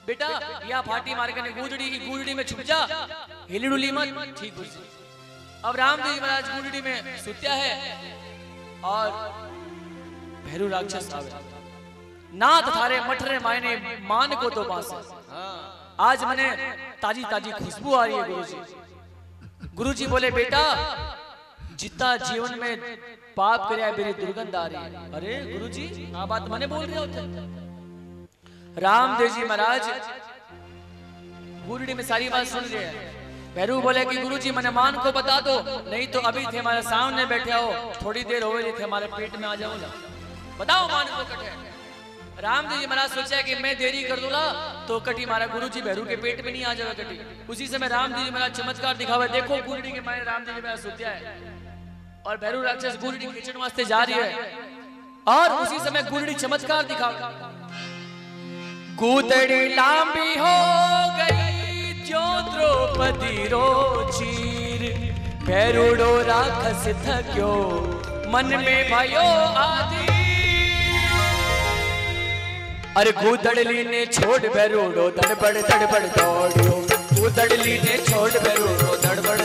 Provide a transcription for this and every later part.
बेटा या फाटी मार के गूंजड़ी में छुप जा, हिली डुली मत। ठीक हो जी। अब रामदेव जी महाराज गूंजड़ी में सुत्या है और भैरू राक्षस आवे नाथ थारे मठरे मायने मान को तो पास। आज मैंने ताजी ताजी खुशबू आ रही है गुरुजी। गुरुजी बोले बेटा जितना जीवन में पाप करे मेरी दुर्गंध आ रही है। अरे गुरुजी आ बात मैंने बोल रहे होते। रामदेव जी महाराज गूंजड़ी में सारी बात सुन रहे हैं। भैरू बोले कि गुरुजी मैंने मान को बता दो, नहीं तो अभी थे हमारे सामने बैठे हो, थोड़ी देर हो गई थे हमारे पेट में आ जाओ ना, बताओ मान को कटे। रामदेव जी महाराज सोचा कि मैं देरी कर दूंगा तो कटी मारा गुरुजी भैरू के पेट में नहीं आ जाएगा कटी। उसी समय रामदेव जी महाराज चमत्कार दिखावे, देखो गूंजड़ी के मायने रामदेव जी महाराज सोचा है और भैरू राक्षस गूंजड़ी खींचने वास्ते जा रही है और उसी समय गूंजड़ी चमत्कार दिखावे। गूंजड़ी लांबी हो गई जो द्रौपदी रो चीर, भैरूडो राक्षस थक्यो मन में भयो आदि। अरे गूंजड़ी ने छोड़ भैरूडो दड़बड़ दौड़ियो, गूंजड़ी ने छोड़ भैरूडो दड़बड़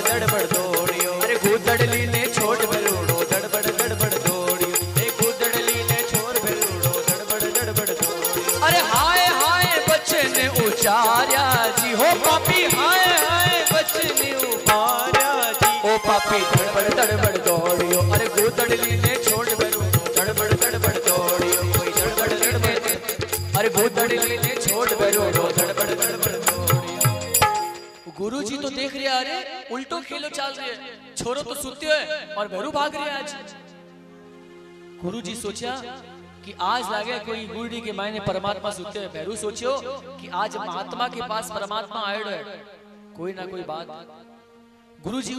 दौड़ियो। अरे गूंजड़ी ने छोड़ भैरूडो दड़बड़ दौड़ियो, ए गूंजड़ी ने छोड़ भैरूडो दड़बड़ दौड़ियो। अरे हाय हाय बच्चे ने उचार्या जी, हो पापी हाय हाय बच्चे ने उचार्या जी, ओ पापी दड़बड़ दौड़ियो। अरे गूंजड़ी ने छोड़ भैरूडो दड़बड़ दौड़ियो, कोई दड़बड़ अरे गूंजड़ी ने छोड़ भैरूडो दड़बड़ दौड़ियो। गुरुजी तो देख रहे अरे उल्टो खेलो चल रही है, छोरो तो सुते है और भैरू भाग रहे आज। गुरुजी सोचा कि आज लागे कोई गूंजड़ी के मायने परमात्मा सुते है। भैरू सोचियो कि आज महात्मा के पास परमात्मा आयो है, कोई ना कोई बात। गुरुजी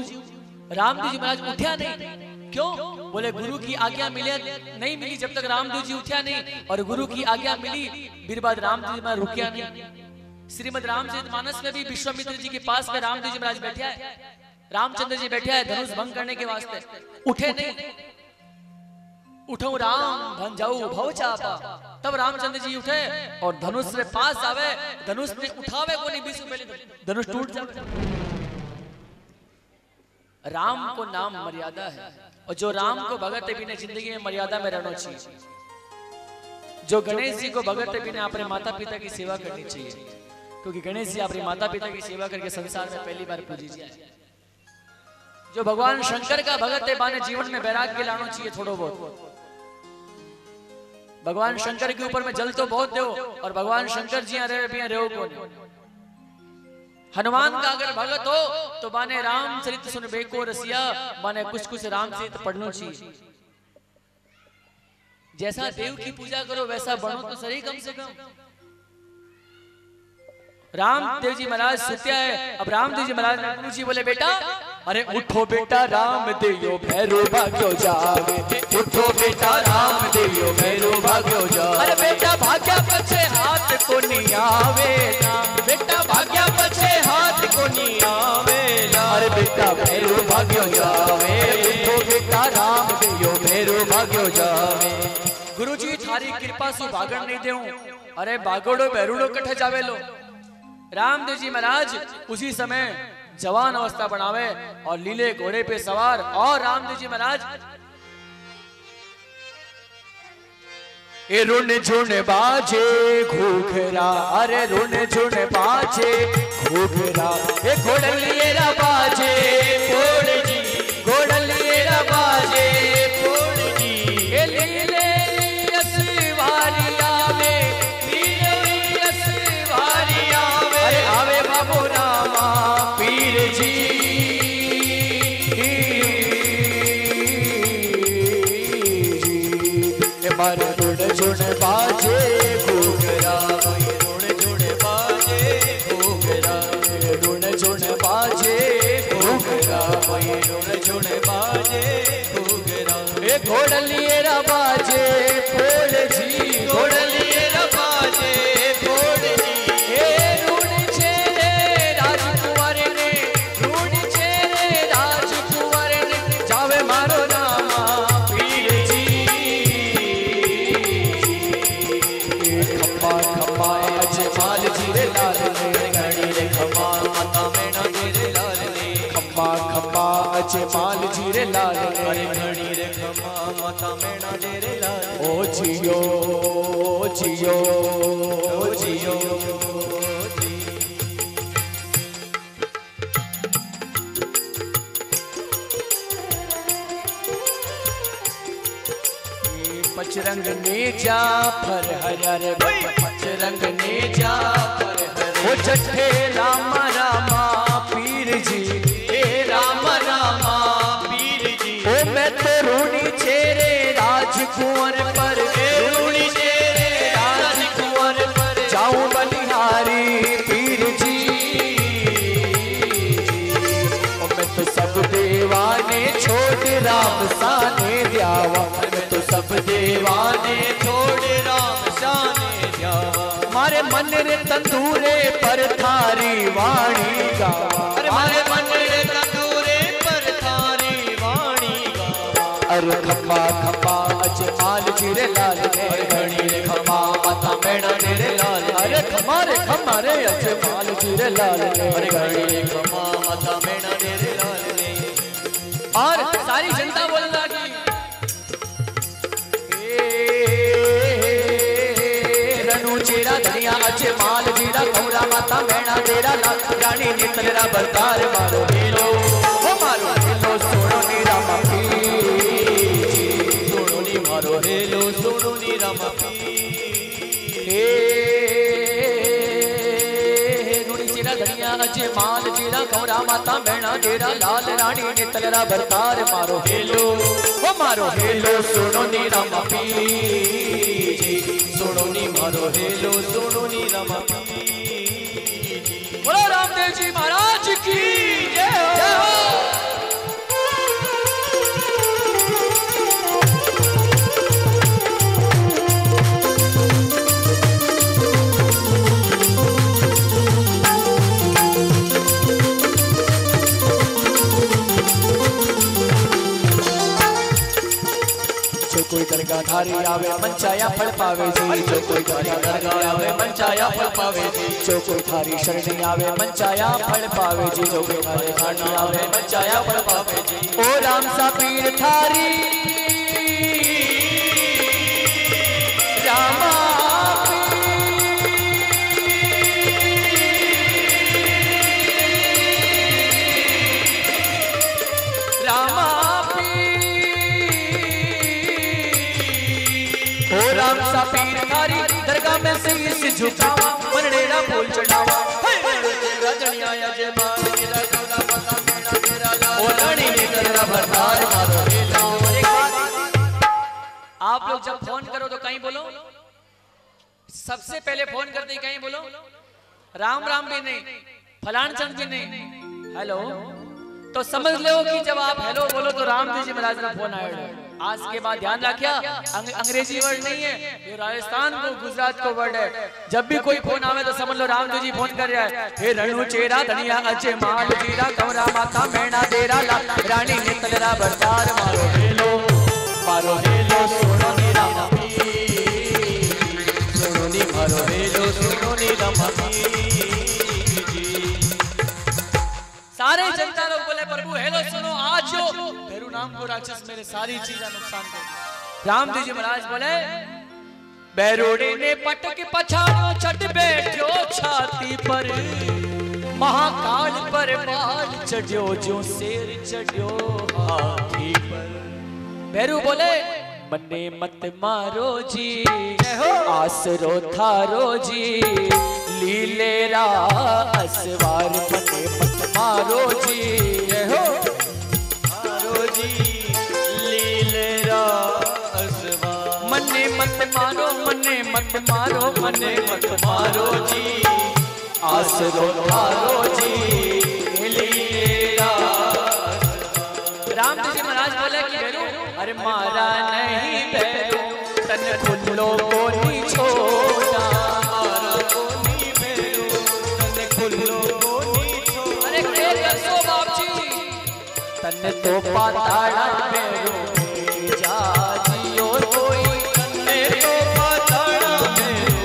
रामदेव जी महाराज उठ्या नहीं, क्यों? बोले गुरु की आज्ञा मिले नहीं मिली जब तक रामदेव जी उठ्या नहीं, और गुरु की आज्ञा मिली फिर बाद रामदेव जी महाराज रुकिया नहीं। श्रीमद रामचरितमानस में भी विश्वामित्र जी के पास में रामदेव जी महाराज बैठा है, रामचंद्र जी बैठा है धनुष भंग करने के वास्ते, उठे नहीं। उठो राम भन जाऊ भव चापा, तब रामचंद्र जी उठे और धनुष से पास आवे, धनुष ने उठावे को नहीं, बीच में पहले धनुष टूट जावे। राम को नाम मर्यादा है और जो राम को भगत बिना जिंदगी में मर्यादा में रहना चाहिए। जो गणेश जी को भगत बिना अपने माता पिता की सेवा करनी चाहिए, क्योंकि गणेश जी अपने माता पिता की सेवा करके संसार में पहली बार पूजी जाए। जो भगवान शंकर का भगत है बाने जीवन में वैराग्य लाना चाहिए थोड़ा बहुत। भगवान शंकर के ऊपर में जल तो बहुत दो और भगवान शंकर जी रहो को। हनुमान का अगर भगत हो तो बाने रामचरित सुन बेको रसिया, बाने कुछ रामचरित पढ़ना चाहिए। जैसा देव की पूजा करो वैसा बनो तो सही कम से कम। रामदेव जी महाराज सुत्या है। अब रामदेव जी महाराज ने गुरु जी बोले बेटा अरे उठो बेटा राम देयो भैरो भाग्यो जावे, उठो बेटा राम देयो भैरो भाग्यो जावे। अरे बेटा भाग्या पछे हाथ को नहीं आवे ना, बेटा भाग्या पछे हाथ को नहीं आवे ना। अरे बेटा भैरो भाग्यो जावे, उठो बेटा राम देयो भैरो भाग्यो जावे। गुरुजी थारी कृपा सु भागण नहीं देऊं, अरे भागोड़ो भैरूड़ो कठे जावे लो। रामदेव जी महाराज उसी समय जवान अवस्था बनावे और लीले घोड़े पे सवार, और रामदेव जी महाराज ए रुन झुन बाजे घूघरा, अरे रुन झुन बाजे घूघरा, ए घोड़लिएरा बाजे फोड़ जी, घोड़लिएरा बाजे फोड़ जी। ए लीले असवारिया में, लीले असवारिया में, अरे आवे बाबू रामा पीर जी। मारे रुण झुन बाजे घूघरा, रुण झुन बाजे घूघरा, रुण झुन बाजे घूघरा, रुण झुन बाजे घूघरा। ए घोड़लिएरा बाजे फोड़ जी, घोड़लिएरा बाजे फोड़ जी। ए रुण छेरे राजकुंवर ने, रुण छेरे राजकुंवर ने, जावे मारो रामा पीर जी। खप्पा खप्पा अजमाल जी रे जियो जियो जियो। पचरंग ने जाफर हर पचरंग ने जाफर हर वो जठे राम रामा पीर जी हे राम रामा पीर जी। ओ मैं तो रूणी चेरे राजकुंवर पर रूणी चेरे राजकुंवर पर जाऊं बलिहारी पीर जी। ओ मैं तो सब देवाने छोड़ राम साने द्यावा तो सब देवाने छोड़ राम शाने जावा। मारे मन रे तंदूरे पर थारी वाणी गावा। मारे मन रे तंदूरे पर थारी वाणी गावा। अरे खम्बा खम्बा अजमाल जिरे लाल ने घड़ी रे खम्बा माता मैणा तेरे लाल। अरे खम्बा रे अजमाल जिरे लाल ने घड़ी रे खम्बा माता मैणा तेरे लाल ने। और सारी जनता बोलने लगी चेरा धनिया अचे माल जीरा कौरा माता मैणा तेरा लाल। रानी ने तेरा बरतार मारो हेलो ओ मारो हेलो सोनो नी रामा पीर। सोनो नी मारो हेलो सोनो नी रामा पीर। हे रूणी चेरा धनिया अचे माल जीरा कौरा माता मैणा तेरा लाल। रानी ने तेरा बरतार मारो हेलो ओ मारो हेलो सोनो नी रामा पीर। सोनो नी मारो हेलो सोनो नी रामा पीर। बोलो रामदेव जी महाराज की जय हो। जो कोई दरगाह धारी आवे मनचाया फल पावे जी। जो कोई दरगाह आवे मनचाया फल पावे जी। जो कोई थारी शरणी आवे मनचाया फल पावे जी। जो कोई थारी शरणी आवे मनचाया फल पावे जी। ओ राम सा पीर थारी रामा राम सा पीर थारी दरगाह में शीश झुकावा मनड़ेरा फूल चढ़ावा। आप लोग जब फोन करो तो कहीं बोलो, सबसे पहले फोन करते ही कहीं बोलो राम राम भी नहीं, फलान चंद भी नहीं, हेलो। तो समझ लो कि जब आप हेलो बोलो तो रामदेव जी महाराज का फोन आएगा। आज के बाद ध्यान रखिया, अंग्रेजी वर्ड नहीं है, ये राजस्थान को गुजरात को वर्ड है। जब भी कोई फोन आवे तो समझ लो रामदेव जी फोन कर रहा है। हे रणु चेरा धनिया अजय माल जीरा कमरा माता मैणा देरा ला रानी ने तलरा बरतार मारो हेलो सोनो नी रामा सोनो नी मारो हेलो सोनो नी रामा। सारे जनता लोग बोले प्रभु हेलो सुनो आज जो भैरू नाम को राक्षस मेरे सारी चीजें नुकसान कर। रामदेव जी महाराज बोले बैरोड़े ने पटक पछाड़ो चढ़ बैठो छाती पर महाकाल पर बाल चढ़ो जो शेर चढ़ो हाथी पर। भैरू बोले मन्ने मत मारो जी आसरो थारो जी लीलेरा असवार मन्ने मत मारो जी मारो जी लीलेरा असवार। मन्ने मत मारो मन्ने मत मारो मन्ने मत मारो जी आसरो थारो जी लीलेरा। रामदेव जी महाराज बोले कि भैरू अरे मारा नहीं भैरू तन खुल्लो को नहीं छोड़ा मारा को नहीं भैरू तन खुल्लो को नहीं छोड़ा। अरे क्या करसो बाप जी तन तो पाताड़ा भैरू जा जियो कोई तन्ने तो पाताड़ा भैरू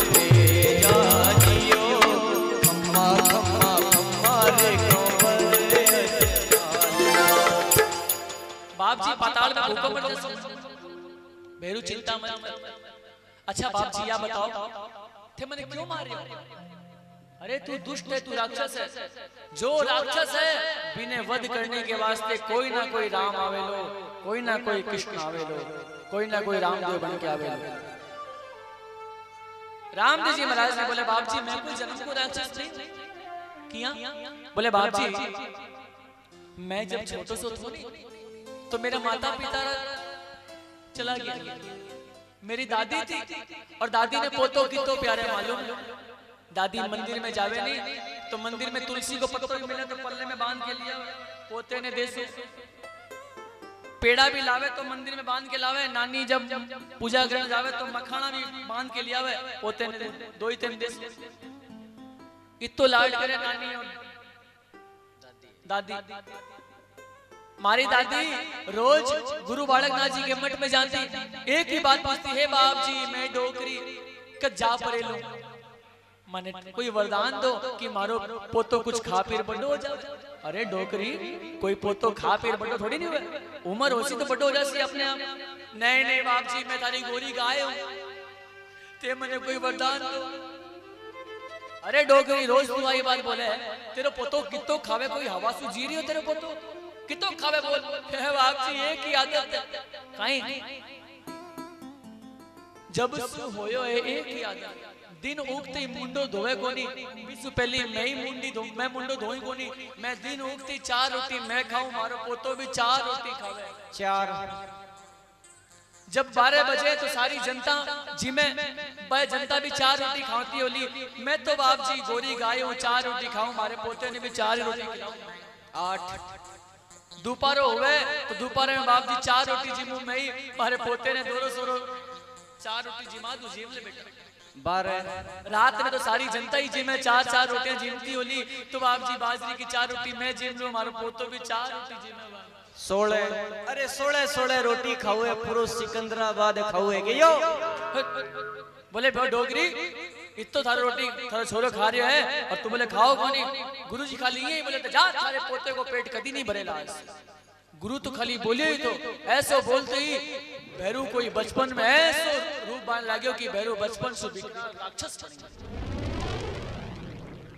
जा जियो खम्मा खम्मा खम्मा रे कोवर बाप जी पाताल में भूकंप पड़ जाए भैरू चिंता मत कर। अच्छा बाप जी, या बताओ थे मैंने क्यों मारे हो? अरे तू दुष्ट है, तू राक्षस है। जो राक्षस है बिने वध करने के वास्ते कोई ना कोई राम आवे लो, कोई ना कोई कृष्ण आवे लो, कोई ना कोई रामदेव बन के आवे लो। रामदेव जी महाराज ने बोले बाप जी, मैं कोई जन्म को राक्षस नहीं किया। बोले बाप जी, मैं जब छोटो सो तो मेरा माता पिता चला गया, मेरी दादी थी और दादी ने पोतो की तो प्यारे मालूम। दादी मंदिर में जावे नहीं तो मंदिर में तुलसी को पत्थर मिले तो पल्ले में बांध के लिया, पोते ने देसो। पेड़ा भी लावे तो मंदिर में बांध के लावे, नानी जब पूजा करने जावे तो मखाना भी बांध के लिया, पोते ने दो ही तीन देसो। इतो लाड करे नानी और दादी। मारी दादी रोज गुरु बालक नाथ जी के मठ में जाती, एक ही बात पूछती है, बाप जी मैं डोकरी कद जा परे लूं, माने कोई वरदान दो कि मारो पोतो कुछ खा पीर बड़ो हो जाओ। अरे डोकरी, कोई पोतो खा पीर बड़ो थोड़ी नहीं हुए, उम्र होसी तो बड़ो हो जासी अपने आप। नहीं नहीं बाप जी, मैं तारी गोरी गाय हूं, ते मने कोई वरदान दो। अरे डोकरी, रोज तू आई बात बोले, तेरे पोतो कितो खावे, कोई हवा सु जी रही हो तेरे पोतो कितो खावे बोल। बाप जी एक ही आदत है, कहीं जब सु होयो है एक ही आदत, दिन उगते ही मुंडो धोवे कोनी, बिसु पहली मैं ही मुंडी धो, मैं मुंडो धोई कोनी, मैं दिन उगती 4 रोटी मैं खाऊं, मारो पोतो भी 4 रोटी खावे। 4 जब 12 बजे तो सारी जनता जिमे, जनता भी 4 रोटी खाती होली, मैं तो बाप जी गोरी गाय हूं, 4 रोटी खाऊं, मारे पोते ने भी 4 रोटी खिलाऊं। 8 दोपहर हुए तो दोपहर में बाप जी 4 रोटी जिमू मैं ही, मारे पोते ने 200 4 रोटी जिमा तू जिम ले बेटा। 12 रात में तो सारी जनता ही जिमे 4 रोटियां जिमती होली, तो बाप जी बाजरी की 4 रोटी मैं जिम लूं, हमारे पोतो भी 4 रोटी जिमे। 16 अरे 16 रोटी खाओ पूरा सिकंदराबाद खाओ यो। बोले डोगरी, इतो थारे रोटी थारे छोरो खा रहे है और तुम बोले खाओ कोनी। गुरुजी खाली ये बोले तो जा, थारे पोते को पेट कदी नहीं भरेला। गुरु तो खाली बोले ही तो, ऐसो बोलते ही भैरू कोई बचपन में ऐसो रूप बांध लाग्यो कि भैरू बचपन से राक्षस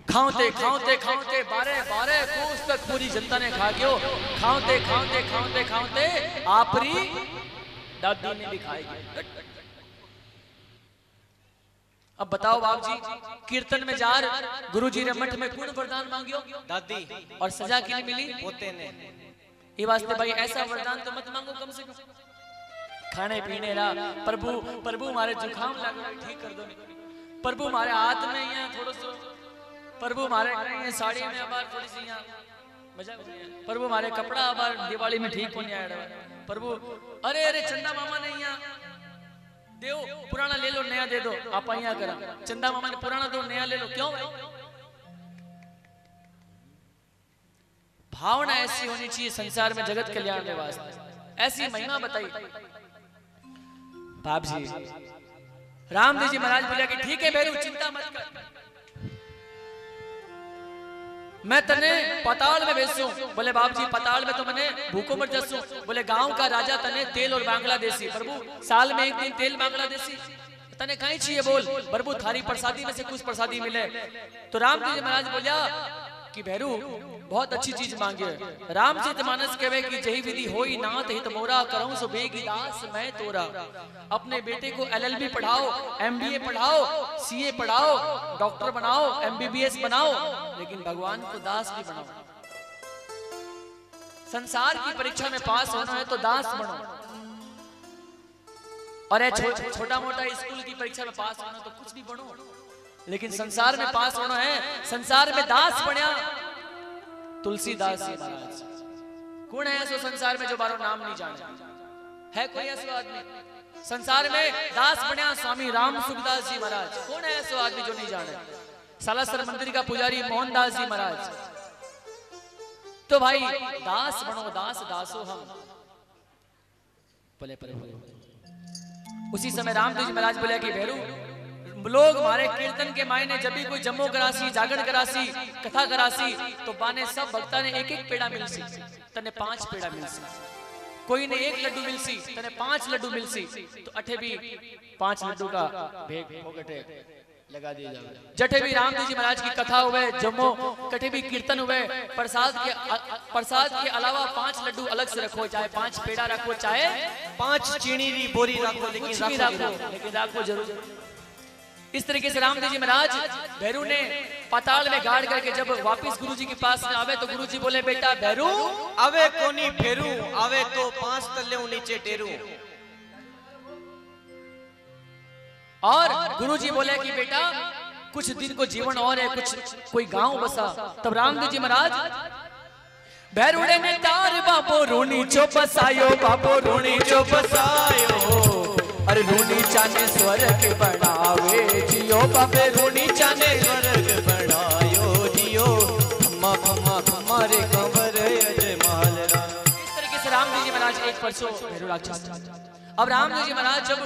खाते खाते खाते 12 कोस तक पूरी जनता ने खा गयो। खाते खाते खाते खाते आपरी दादी ने भी खाएगी। अब बताओ बाप जी, कीर्तन में जार गुरुजी ने मठ में कौन वरदान मांगियो? दादी। और सजा किने मिली? पोते ने। ये वास्ते भाई ऐसा वरदान तो मत मांगो, कम से कम खाने पीने रा। प्रभु हमारे जुकाम लग ठीक कर दो, प्रभु हमारे हाथ में यहाँ थोड़ा सो, प्रभु हमारे साड़ी में अबार थोड़ी सी यहाँ मजा, प्रभु हमारे कपड़ा अबार दिवाली में ठीक होने आया। प्रभु अरे चंदा मामा ने यहाँ देव पुराना ले लो, नया दे दो। आप यहाँ करा, चंदा मामा ने पुराना दो, नया ले लो। क्यों? भावना ऐसी होनी चाहिए संसार में जगत कल्याण के वास्ते, ऐसी महिमा बताई बाप जी। रामदेव जी महाराज बोले कि ठीक है भैरू, चिंता मत कर, मैं तने पताल में भेजूं। बोले बाप जी पताल में तो मैंने भूखों मर जासूं। बोले गांव का राजा तने तेल और बांग्लादेशी, प्रभु साल में एक दिन तेल बांग्लादेशी तने कहीं चाहिए बोल, प्रभु थारी प्रसादी में से कुछ प्रसादी मिले। तो रामदेव जी महाराज बोलिया कि भैरू बहुत अच्छी चीज मांगे। रामचरितमानस कहवे कि जही विधि होई नाथ हित मोरा, करऊं सो बेगी दास मैं तोरा। अपने बेटे को LLB पढ़ाओ, MBA पढ़ाओ, CA पढ़ाओ, डॉक्टर बनाओ, MBBS बनाओ, लेकिन भगवान को दास भी बनाओ। संसार की परीक्षा में पास होना है तो दास बनो, और छोटा मोटा स्कूल की परीक्षा में पास होना तो कुछ भी बनो, लेकिन संसार में पास होना है। संसार में दास बनिया तुलसीदास जी महाराज। कौन है ऐसा संसार में जो बारो नाम नहीं जाने? है कोई ऐसा आदमी? संसार में दास बनिया स्वामी राम सुखदास जी महाराज। कौन है ऐसा आदमी जो नहीं जाने? सालासर मंदिर का पुजारी मोहनदास जी महाराज। तो भाई दास बनो, दास दासो हम। पले पले उसी समय रामदेव जी महाराज बोले कि भैरू लोग हमारे कीर्तन के मायने जब भी कोई जम्मो करासी, जागरण करासी, कथा करासी, तो बाने सब भक्ता ने एक एक पेड़ा मिल सी, तने 5 पेड़ा मिल सी। कोई ने 1 लड्डू मिलसी तने 5 लड्डू मिलसी तो अठे भी 5 लड्डू का भेग फोकटे लगा दिया जावे। जठे भी रामदेव जी महाराज की कथा हुए जम्मो कठे भी कीर्तन हुए प्रसाद के अलावा 5 लड्डू अलग से रखो, चाहे 5 पेड़ा रखो, चाहे 5 चीनी री बोरी रखो, लेकिन राखो जरूर। इस तरीके से रामदेव जी महाराज भैरू ने पाताल में गाड़ करके जब वापस गुरुजी के पास में आवे तो गुरुजी बोले बेटा भैरू आवे कोनी फेरू, आवे तो 5 तल्ले नीचे टेरू। और गुरुजी बोले कि बेटा कुछ दिन को जीवन और है, कुछ कोई गांव बसा। तब रामदेव जी महाराज भैरूड़े में तार बाबो रूनी चो बसायो, बाबो रूनी चो बसायो, अरे रूनी चाने स्वर्ग बनावे जियो, बाबे रूनी चाने स्वर्ग बनायो जियो, खम्मा खम्मा खम्मा रे कंवर अजमाल राम। इस तरीके से रामदेव जी महाराज एक परसों भैरू राक्षस। अब रामदेव जी महाराज जब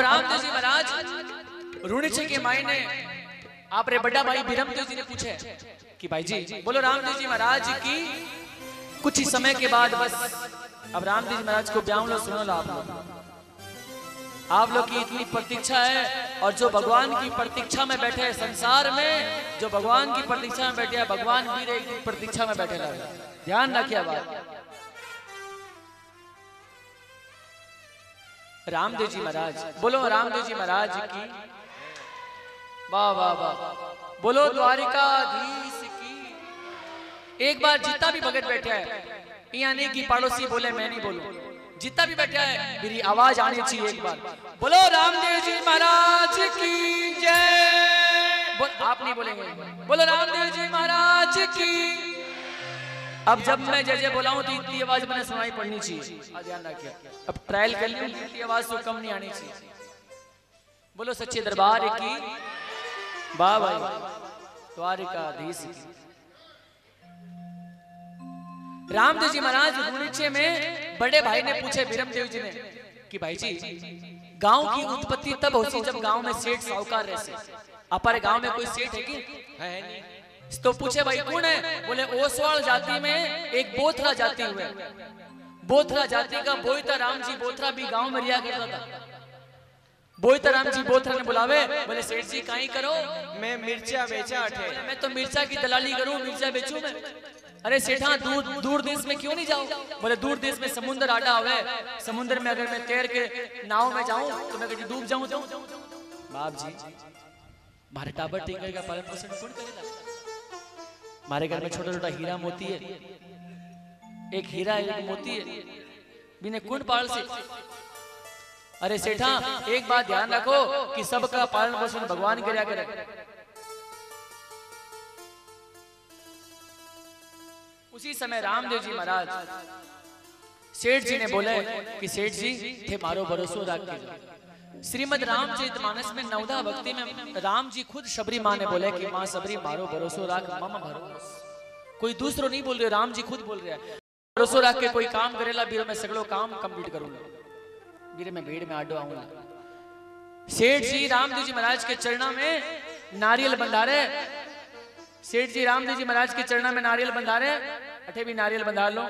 रामदेव जी महाराज रुणिचे के मायने आप रे बड़ा भाई बिरमदेव जी ने पूछे कि भाई जी बोलो रामदेव जी महाराज की कुछ ही समय के बाद बस अब रामदेव जी महाराज को ब्याह लो, सुनो लो आप लोग की इतनी प्रतीक्षा है, और जो भगवान की प्रतीक्षा में बैठे हैं संसार में, जो भगवान की प्रतीक्षा में बैठे हैं भगवान भी एक प्रतीक्षा में बैठे रहे। ध्यान रखिए बात। रामदेव जी महाराज बोलो रामदेव जी महाराज की वाह वाह वाह, बोलो द्वारिकाधीश की। एक बार जितना भी भगत बैठा है, यहाँ नहीं कि पड़ोसी बोले मैं नहीं बोलूं, जितना भी बैठा है मेरी आवाज आनी चाहिए एक बार, बोलो रामदेव जी महाराज की जय। आप नहीं बोलेंगे, बोलो रामदेव जी महाराज की। अब जब मैं जय जय बोलाऊं तो इतनी आवाज मैंने सुनाई पड़नी चाहिए, ध्यान रखिए। अब ट्रायल कर लिया, इतनी आवाज तो कम नहीं आनी चाहिए। बोलो सच्चे दरबार की वाह भाई, द्वारिकाधीश की। रामदेव जी महाराज रुणिचे में बड़े भाई ने पूछे बिरमदेव जी ने कि भाई जी गांव की उत्पत्ति तब होती जब गांव में सेठ साहूकार रहते। अपर गांव में कोई सेठ है कि है नहीं? तो पूछे भाई कौन है? बोले ओसवाल जाति में एक बोथरा जाति हुए, बोथरा जाति का बोईता राम जी बोथरा भी गांव में रिया करता था। बोईता राम जी बोथरा ने बुलावे, बोले सेठ जी काई करो? मैं मिर्चा बेचा अठे। मैं तो मिर्चा की दलाली करूं, मिर्चा बेचूं मैं। अरे सेठा दूर देश में क्यों नहीं जाऊं? बोले दूर देश में समुद्र आड़ा हुए, समुद्र में अगर मैं तैर के नाव में जाऊं तो मैं कभी डूब जाऊं तो बाप जी मारे टाबर टिंगर का पालन पोषण कौन करेगा? हमारे घर में छोटा छोटा हीरा मोती है, एक हीरा एक मोती है, बिना कौन पाल से। अरे सेठा एक बात ध्यान रखो कि सबका पालन पोषण भगवान कर्या करे। उसी समय रामदेव जी महाराज सेठ जी ने बोले कि सेठ जी थे मारो भरोसो रख के। श्रीमद रामचरितमानस में नवधा भक्ति में राम जी खुद शबरी माँ ने बोले कि माँ शबरी मारो भरोसो रख मम भरोस। कोई दूसरो नहीं बोल रहे, राम जी खुद बोल रहे हैं भरोसो रख के कोई काम करेला बीरो में सगड़ो काम कंप्लीट करूंगा, बीरे में भीड़ में आडो आऊंगा। सेठ जी रामदेव जी महाराज के चरणा में नारियल बंधारे, सेठ जी रामदेव जी महाराज के चरणा में नारियल बंधारे, अठे भी नारियल बंधार लो।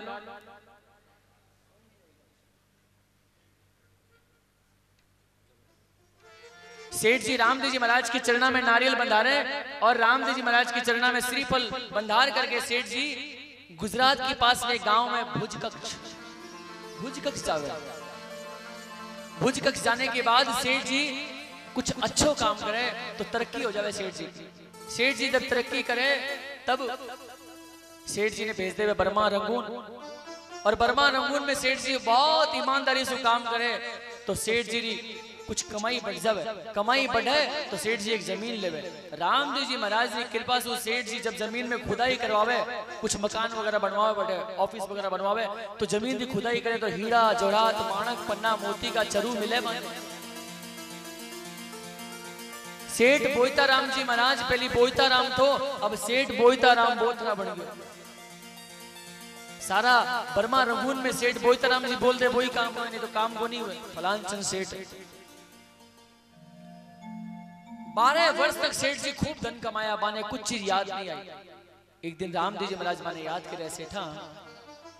सेठ जी रामदेव जी महाराज के चरणा में नारियल बंधारे और रामदेव जी महाराज के चरणा में श्रीफल बंधार करके सेठ जी गुजरात के पास में गांव में भुज कक्ष जावे। भुज कक्ष जाने के बाद सेठ जी कुछ अच्छो काम करे तो तरक्की हो जावे। सेठ जी जब तरक्की करे तब सेठ जी ने भेज दे बर्मा रंगून, और बर्मा रंगून में सेठ जी बहुत ईमानदारी से काम करे तो सेठ जी कुछ कमाई बढ़ जावे। कमाई बढ़े तो सेठ जी एक जमीन लेवे। रामदेव जी महाराज की कृपा से सेठ जी जब जमीन में खुदाई करवावे, कुछ मकान वगैरह बनवावे, बड़े ऑफिस वगैरह बनवावे, तो जमीन की खुदाई करे तो हीरा जोरात माणक पन्ना मोती का चरू मिले। सेठ बोईता राम जी महाराज पहली बोईता राम थो, अब सेठ बोईता राम बोथरा बन गया। सारा बर्मा रंगून में सेठ बोईता राम जी बोल दे वही काम हो, नहीं तो काम को नहीं हुए। फलान चंद सेठ 12 वर्ष तक सेठ जी खूब धन कमाया, माने कुछ चीज याद नहीं आई। एक दिन रामदेव जी महाराज माने याद करे, सेठा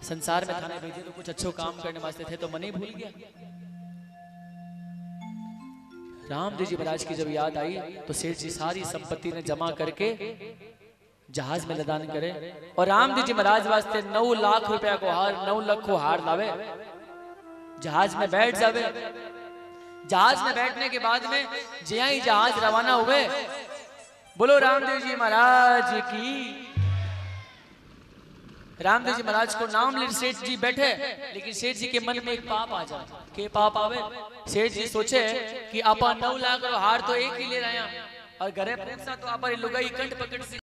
संसार में थाने भेजे तो कुछ अच्छो काम करने वास्ते थे, तो मन ही भूल गया। रामदेव जी महाराज की जब याद आई तो सेठ जी सारी संपत्ति ने जमा करके जहाज में लदान करे और रामदेव जी महाराज वास्ते 9 लाख रुपया को हार, 9 लाख को हार लावे, जहाज में बैठ जावे। जहाज में बैठने के बाद में जया ही जहाज रवाना हुए, बोलो रामदेव जी महाराज की। रामदेव जी महाराज को नाम ले सेठ जी बैठे, लेकिन सेठ जी के मन में एक पाप आ जाए। के पाप आवे? सेठ जी सोचे कि आपा 9 लाख हार तो एक ही ले रहे हैं और घरे पूछता तो आप लुगाई कंठ पकड़ से